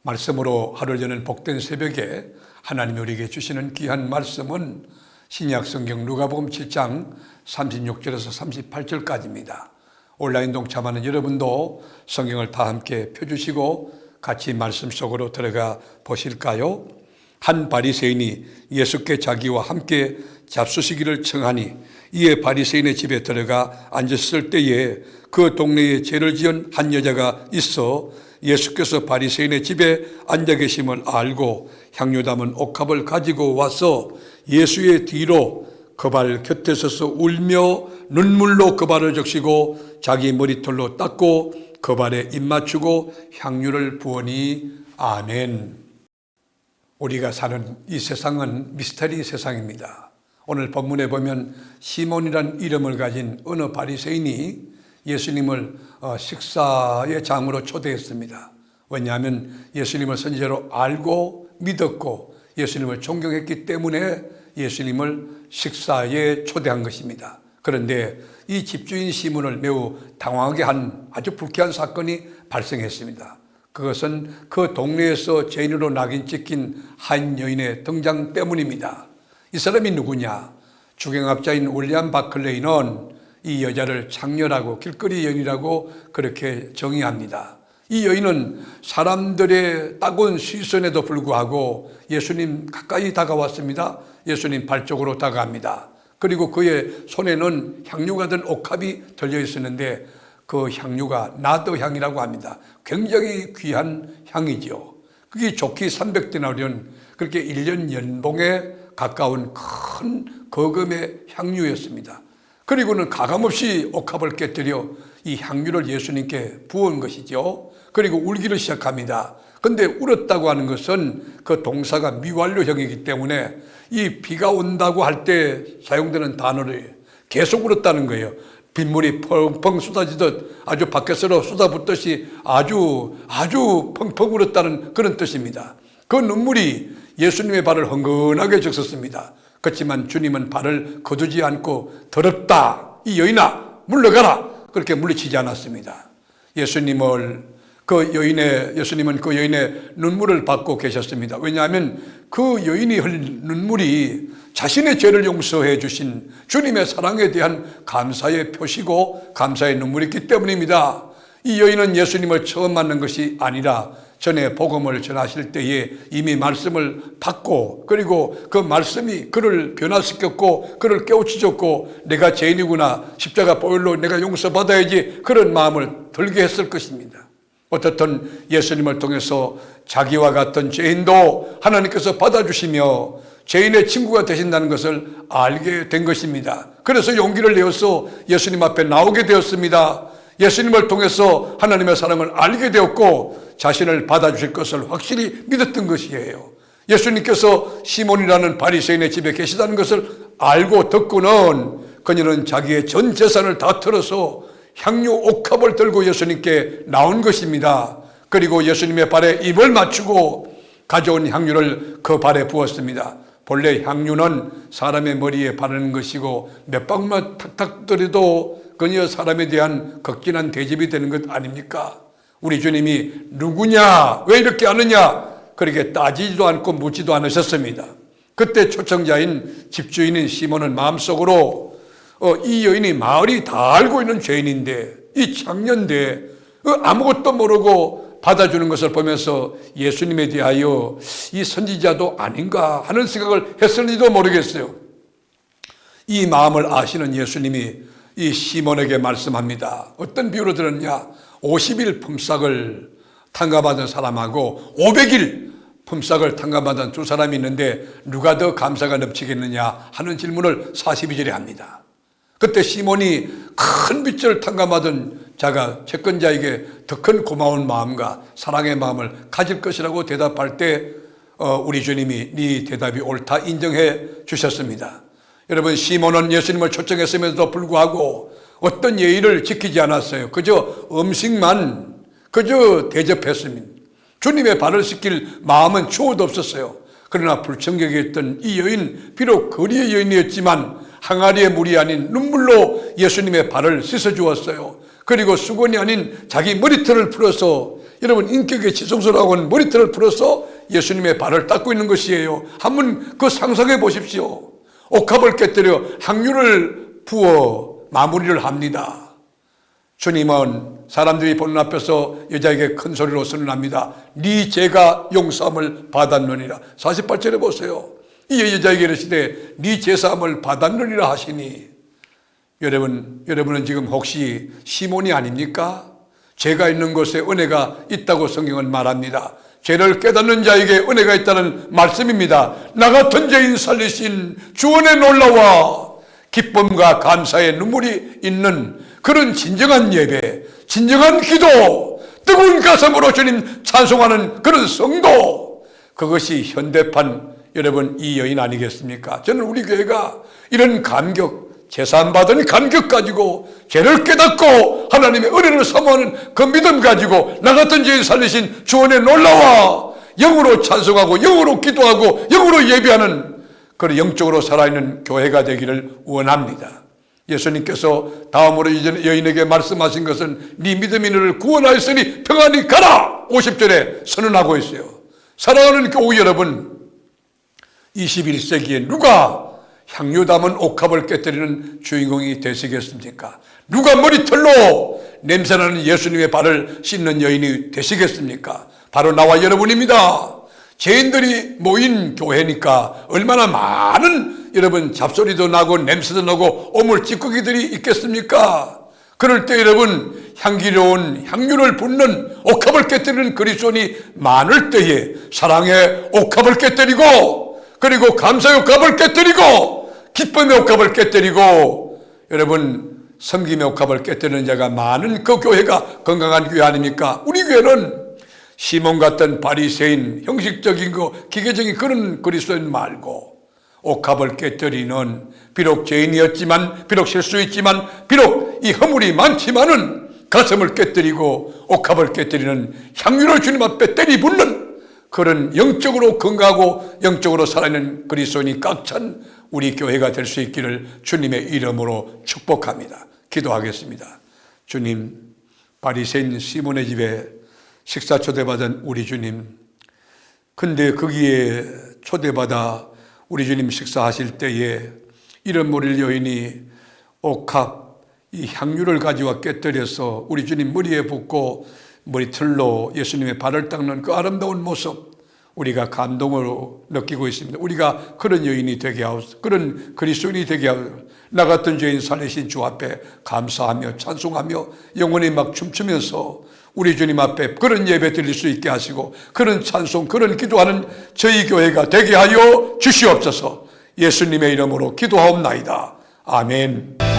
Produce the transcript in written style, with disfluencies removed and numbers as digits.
말씀으로 하루를 여는 복된 새벽에 하나님이 우리에게 주시는 귀한 말씀은 신약 성경 누가복음 7장 36절에서 38절까지입니다. 온라인 동참하는 여러분도 성경을 다 함께 펴주시고 같이 말씀 속으로 들어가 보실까요? 한 바리새인이 예수께 자기와 함께 잡수시기를 청하니 이에 바리새인의 집에 들어가 앉았을 때에 그 동네에 죄를 지은 한 여자가 있어 예수께서 바리새인의 집에 앉아 계심을 알고 향유 담은 옥합을 가지고 와서 예수의 뒤로 그 발 곁에 서서 울며 눈물로 그 발을 적시고 자기 머리털로 닦고 그 발에 입 맞추고 향유를 부으니 아멘. 우리가 사는 이 세상은 미스터리 세상입니다. 오늘 본문에 보면 시몬이란 이름을 가진 어느 바리새인이 예수님을 식사의 장으로 초대했습니다. 왜냐하면 예수님을 선지자로 알고 믿었고 예수님을 존경했기 때문에 예수님을 식사에 초대한 것입니다. 그런데 이 집주인 시몬을 매우 당황하게 한 아주 불쾌한 사건이 발생했습니다. 그것은 그 동네에서 죄인으로 낙인 찍힌 한 여인의 등장 때문입니다. 이 사람이 누구냐? 주경학자인 윌리엄 바클레이는 이 여자를 창녀라고 길거리 여인이라고 그렇게 정의합니다. 이 여인은 사람들의 따가운 시선에도 불구하고 예수님 가까이 다가왔습니다. 예수님 발 쪽으로 다가갑니다. 그리고 그의 손에는 향유가 든 옥합이 들려 있었는데 그 향유가 나드 향이라고 합니다. 굉장히 귀한 향이죠. 그게 좋기 300데나리온, 그렇게 1년 연봉에 가까운 큰 거금의 향유였습니다. 그리고는 가감없이 옥합을 깨뜨려 이 향유를 예수님께 부은 것이죠. 그리고 울기를 시작합니다. 근데 울었다고 하는 것은 그 동사가 미완료형이기 때문에 이 비가 온다고 할 때 사용되는 단어를 계속 울었다는 거예요. 빗물이 펑펑 쏟아지듯 아주 밖에서로 쏟아붓듯이 아주 펑펑 울었다는 그런 뜻입니다. 그 눈물이 예수님의 발을 흥건하게 적셨습니다. 그렇지만 주님은 발을 거두지 않고 더럽다, 이 여인아 물러가라, 그렇게 물리치지 않았습니다. 예수님은 그 여인의 눈물을 받고 계셨습니다. 왜냐하면 그 여인이 흘린 눈물이 자신의 죄를 용서해 주신 주님의 사랑에 대한 감사의 표시고 감사의 눈물이기 때문입니다. 이 여인은 예수님을 처음 만난 것이 아니라 전에 복음을 전하실 때에 이미 말씀을 받고 그리고 그 말씀이 그를 변화시켰고 그를 깨우치셨고 내가 죄인이구나, 십자가 보혈로 내가 용서받아야지, 그런 마음을 들게 했을 것입니다. 어떻든 예수님을 통해서 자기와 같은 죄인도 하나님께서 받아주시며 죄인의 친구가 되신다는 것을 알게 된 것입니다. 그래서 용기를 내어서 예수님 앞에 나오게 되었습니다. 예수님을 통해서 하나님의 사랑을 알게 되었고 자신을 받아주실 것을 확실히 믿었던 것이에요. 예수님께서 시몬이라는 바리새인의 집에 계시다는 것을 알고 듣고는 그녀는 자기의 전 재산을 다 털어서 향유 옥합을 들고 예수님께 나온 것입니다. 그리고 예수님의 발에 입을 맞추고 가져온 향유를 그 발에 부었습니다. 본래 향유는 사람의 머리에 바르는 것이고 몇 방울만 탁탁 들여도 그녀 사람에 대한 극진한 대접이 되는 것 아닙니까? 우리 주님이 누구냐, 왜 이렇게 하느냐 그렇게 따지지도 않고 묻지도 않으셨습니다. 그때 초청자인 집주인인 시몬은 마음속으로 이 여인이 마을이 다 알고 있는 죄인인데, 이 창녀인데 아무것도 모르고 받아주는 것을 보면서 예수님에 대하여 이 선지자도 아닌가 하는 생각을 했을지도 모르겠어요. 이 마음을 아시는 예수님이 이 시몬에게 말씀합니다. 어떤 비유로 들었냐? 50일 품삯을 탕감받은 사람하고 500일 품삯을 탕감받은 두 사람이 있는데 누가 더 감사가 넘치겠느냐 하는 질문을 42절에 합니다. 그때 시몬이 큰 빚을 탕감받은 자가 채권자에게 더 큰 고마운 마음과 사랑의 마음을 가질 것이라고 대답할 때 우리 주님이 네 대답이 옳다 인정해 주셨습니다. 여러분, 시몬은 예수님을 초청했음에도 불구하고 어떤 예의를 지키지 않았어요. 그저 음식만 대접했습니다. 주님의 발을 씻길 마음은 추호도 없었어요. 그러나 불청객에 있던 이 여인, 비록 거리의 여인이었지만 항아리의 물이 아닌 눈물로 예수님의 발을 씻어주었어요. 그리고 수건이 아닌 자기 머리털을 풀어서 여러분 인격의 지성소라고는 머리털을 풀어서 예수님의 발을 닦고 있는 것이에요. 한번 그 상상해 보십시오. 옥합을 깨뜨려 향유를 부어 마무리를 합니다. 주님은 사람들이 보는 앞에서 여자에게 큰 소리로 선언합니다. 네 죄가 용서함을 받았느니라. 48절에 보세요. 이 여자에게 이르시되 네 죄사함을 받았느니라 하시니, 여러분은 지금 혹시 시몬이 아닙니까? 죄가 있는 곳에 은혜가 있다고 성경은 말합니다. 죄를 깨닫는 자에게 은혜가 있다는 말씀입니다. 나 같은 죄인 살리신 주원의 놀라와 기쁨과 감사의 눈물이 있는 그런 진정한 예배, 진정한 기도, 뜨거운 가슴으로 주님 찬송하는 그런 성도, 그것이 현대판 여러분 이 여인 아니겠습니까? 저는 우리 교회가 이런 감격, 제사함받은 감격 가지고 죄를 깨닫고 하나님의 은혜를 사모하는 그 믿음 가지고 나 같은 죄인 살리신 주원의 놀라와 영으로 찬송하고 영으로 기도하고 영으로 예배하는 그런 영적으로 살아있는 교회가 되기를 원합니다. 예수님께서 다음으로 이제 여인에게 말씀하신 것은 네 믿음이 너를 구원하였으니 평안히 가라 50절에 선언하고 있어요. 사랑하는 교우 여러분, 21세기에 누가 향유 담은 옥합을 깨뜨리는 주인공이 되시겠습니까? 누가 머리털로 냄새나는 예수님의 발을 씻는 여인이 되시겠습니까? 바로 나와 여러분입니다. 죄인들이 모인 교회니까 얼마나 많은 여러분 잡소리도 나고 냄새도 나고 오물 찌꺼기들이 있겠습니까? 그럴 때 여러분 향기로운 향유를 붓는 옥합을 깨뜨리는 그리스도인이 많을 때에 사랑의 옥합을 깨뜨리고, 그리고 감사의 옥합을 깨뜨리고, 기쁨의 옥합을 깨뜨리고, 여러분 섬김의 옥합을 깨뜨리는 자가 많은 그 교회가 건강한 교회 아닙니까? 우리 교회는 시몬 같은 바리새인, 형식적인 거, 기계적인 그런 그리스도인 말고 옥합을 깨뜨리는, 비록 죄인이었지만, 비록 실수했지만, 비록 이 허물이 많지만은 가슴을 깨뜨리고 옥합을 깨뜨리는 향유를 주님 앞에 때리붓는 그런 영적으로 건강하고 영적으로 살아있는 그리스도인이 꽉 찬 우리 교회가 될 수 있기를 주님의 이름으로 축복합니다. 기도하겠습니다. 주님, 바리새인 시몬의 집에 식사 초대받은 우리 주님, 근데 거기에 초대받아 우리 주님 식사하실 때에 이런 모릴 여인이 옥합 이 향유를 가져와 깨뜨려서 우리 주님 머리에 붓고 머리털로 예수님의 발을 닦는 그 아름다운 모습, 우리가 감동으로 느끼고 있습니다. 우리가 그런 여인이 되게 하옵소서. 그런 그리스도인이 되게 하옵소서. 나 같은 죄인 살리신 주 앞에 감사하며 찬송하며 영원히 막 춤추면서 우리 주님 앞에 그런 예배 드릴 수 있게 하시고, 그런 찬송, 그런 기도하는 저희 교회가 되게 하여 주시옵소서. 예수님의 이름으로 기도하옵나이다. 아멘.